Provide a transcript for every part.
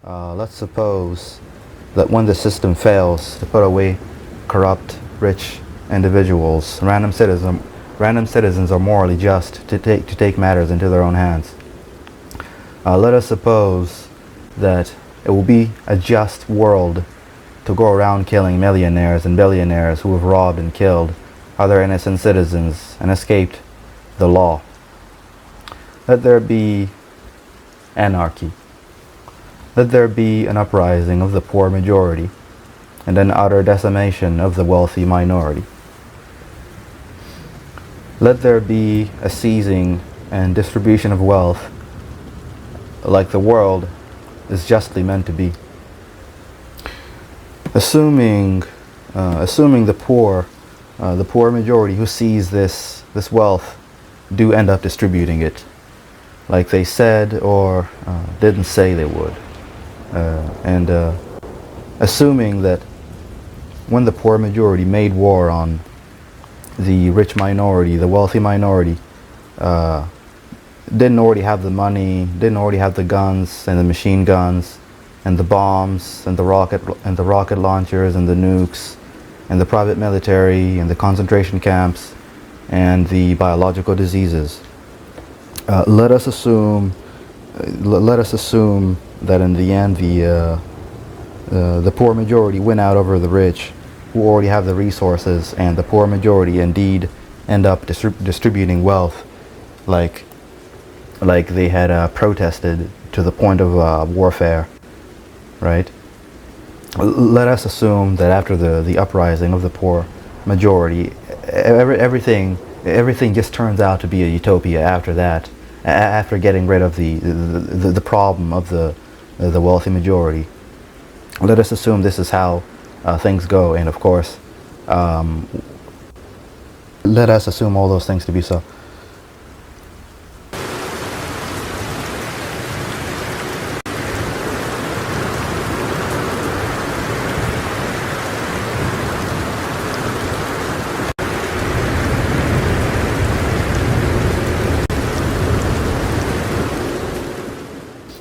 Let's suppose that when the system fails to put away corrupt, rich individuals, random citizens are morally just to take matters into their own hands. Let us suppose that it will be a just world to go around killing millionaires and billionaires who have robbed and killed other innocent citizens and escaped the law. Let there be anarchy. Let there be an uprising of the poor majority and an utter decimation of the wealthy minority. Let there be a seizing and distribution of wealth like the world is justly meant to be. Assuming the poor majority who sees this wealth do end up distributing it like they said or didn't say they would. And assuming that when the poor majority made war on the rich minority, the wealthy minority, didn't already have the money, didn't already have the guns and the machine guns and the bombs and the rocket launchers and the nukes and the private military and the concentration camps and the biological diseases. Let us assume that in the end the poor majority win out over the rich who already have the resources, and the poor majority indeed end up distributing wealth like they had protested to the point of warfare, right? Let us assume that after the uprising of the poor majority, everything just turns out to be a utopia after that, after getting rid of the problem of the wealthy majority. Let us assume this is how things go, and of course, let us assume all those things to be so.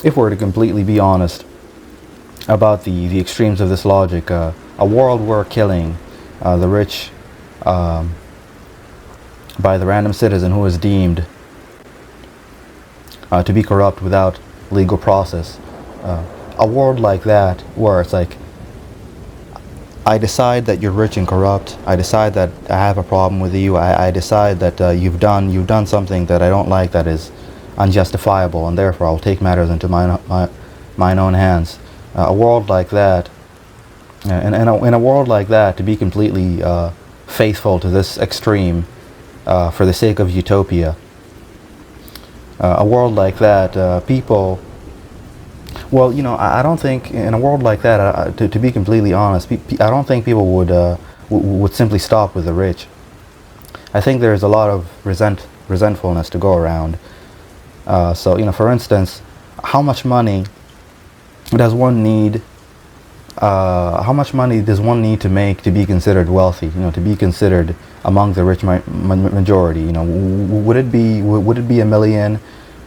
If we're to completely be honest about the extremes of this logic, a world where killing the rich by the random citizen who is deemed to be corrupt without legal process, a world like that where it's like, I decide that you're rich and corrupt, I decide that I have a problem with you, I decide that you've done something that I don't like, that is unjustifiable, and therefore I'll take matters into mine own hands. A world like that, in a world like that, to be completely faithful to this extreme for the sake of utopia, a world like that, people, well, I don't think in a world like that, to be completely honest, I don't think people would simply stop with the rich. I think there's a lot of resentfulness to go around. So, for instance, how much money does one need? How much money does one need to make to be considered wealthy? To be considered among the rich majority. Would it be $1 million?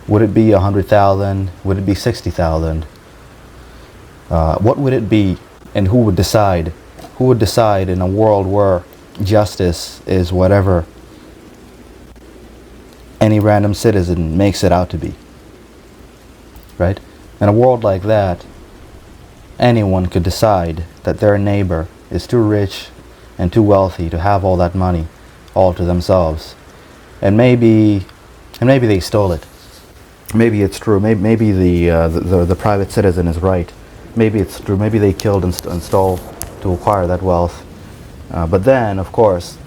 Would it be 100,000? Would it be 60,000? What would it be, and who would decide? Who would decide in a world where justice is whatever any random citizen makes it out to be, right? In a world like that, anyone could decide that their neighbor is too rich and too wealthy to have all that money all to themselves, and maybe they stole it. Maybe it's true. Maybe the private citizen is right. Maybe it's true. Maybe they killed and stole to acquire that wealth. But then, of course,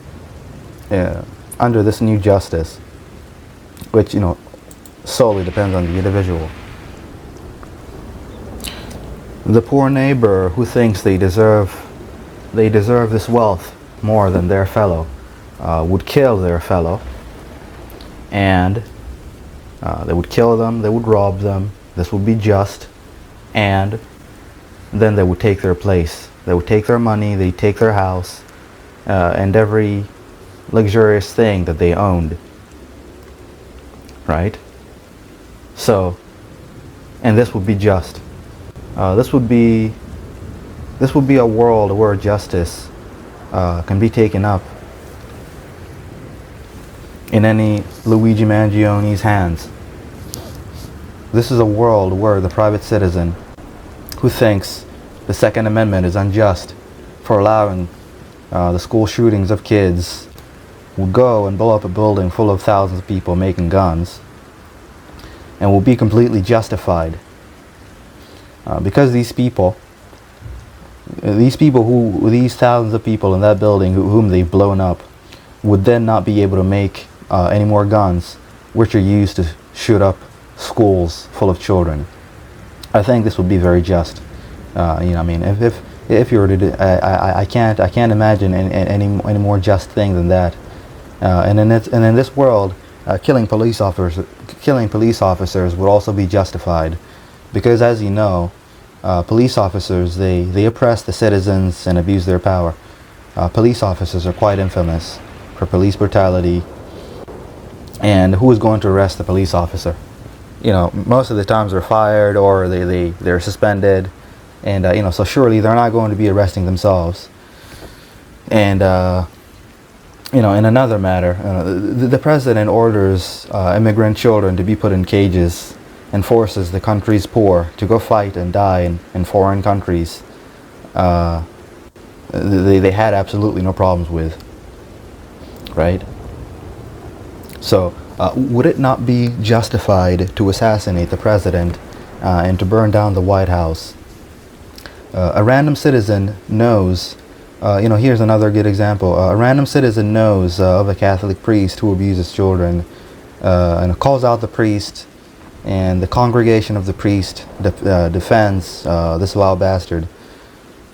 under this new justice, which solely depends on the individual, the poor neighbor who thinks they deserve this wealth more than their fellow would kill their fellow, and they would kill them, they would rob them. This would be just, and then they would take their place. They would take their money, they take their house, and every luxurious thing that they owned. Right? So, and this would be just. This would be a world where justice can be taken up in any Luigi Mangioni's hands. This is a world where the private citizen who thinks the Second Amendment is unjust for allowing the school shootings of kids will go and blow up a building full of thousands of people making guns, and will be completely justified because these thousands of people in that building whom they've blown up would then not be able to make any more guns which are used to shoot up schools full of children. I think this would be very just. I mean, if you were to do, I can't imagine any more just thing than that. And in this world, killing police officers would also be justified, because, as you know, police officers they oppress the citizens and abuse their power. Police officers are quite infamous for police brutality. And who is going to arrest the police officer? Most of the times they're fired or they're suspended, and so surely they're not going to be arresting themselves. And in another matter, the president orders immigrant children to be put in cages and forces the country's poor to go fight and die in foreign countries. They had absolutely no problems with, right? So would it not be justified to assassinate the president and to burn down the White House? A random citizen knows, here's another good example. A random citizen knows of a Catholic priest who abuses children and calls out the priest, and the congregation of the priest defends this vile bastard.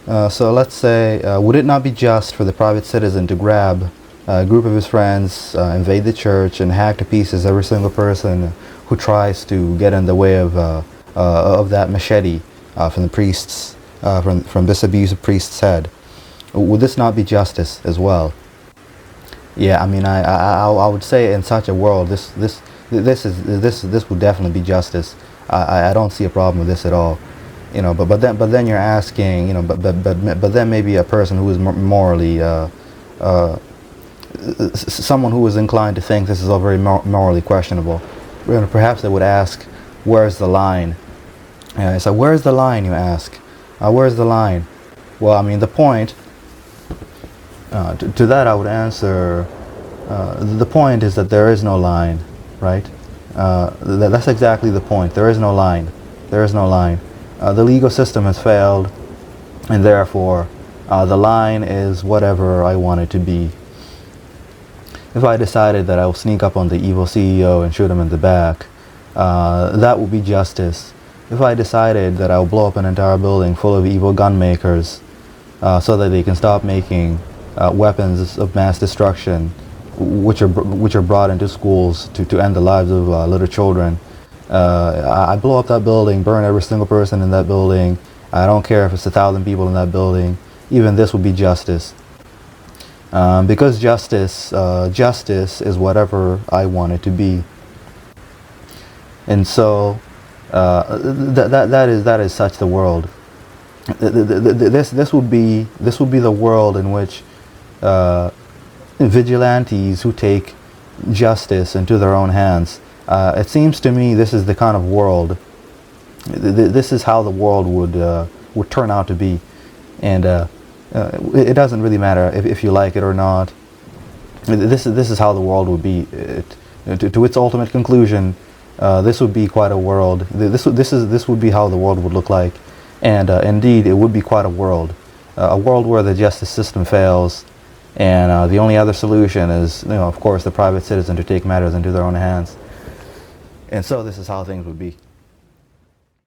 So let's say, would it not be just for the private citizen to grab a group of his friends, invade the church, and hack to pieces every single person who tries to get in the way of that machete from the priest's from this abusive priest's head? Would this not be justice as well? Yeah, I mean, I would say in such a world, this would definitely be justice. I don't see a problem with this at all. But then you're asking, but then maybe a person who is morally someone who is inclined to think this is all very morally questionable, perhaps they would ask, where's the line? So where's the line, you ask? Where's the line? Well, I mean, the point, to that I would answer, the point is that there is no line, right? That's exactly the point. There is no line. There is no line. The legal system has failed, and therefore the line is whatever I want it to be. If I decided that I will sneak up on the evil CEO and shoot him in the back, that would be justice. If I decided that I will blow up an entire building full of evil gun makers so that they can stop making weapons of mass destruction, which are brought into schools to end the lives of little children, I blow up that building, burn every single person in that building. I don't care if it's 1,000 people in that building. Even this would be justice. Because justice is whatever I want it to be. And so that is such the world. This would be the world in which vigilantes who take justice into their own hands. It seems to me this is the kind of world. This is how the world would turn out to be, and it doesn't really matter if you like it or not. This is how the world would be. To its ultimate conclusion, this would be quite a world. This would be how the world would look like, and indeed it would be quite a world where the justice system fails, and the only other solution is, of course, the private citizen to take matters into their own hands. And so this is how things would be.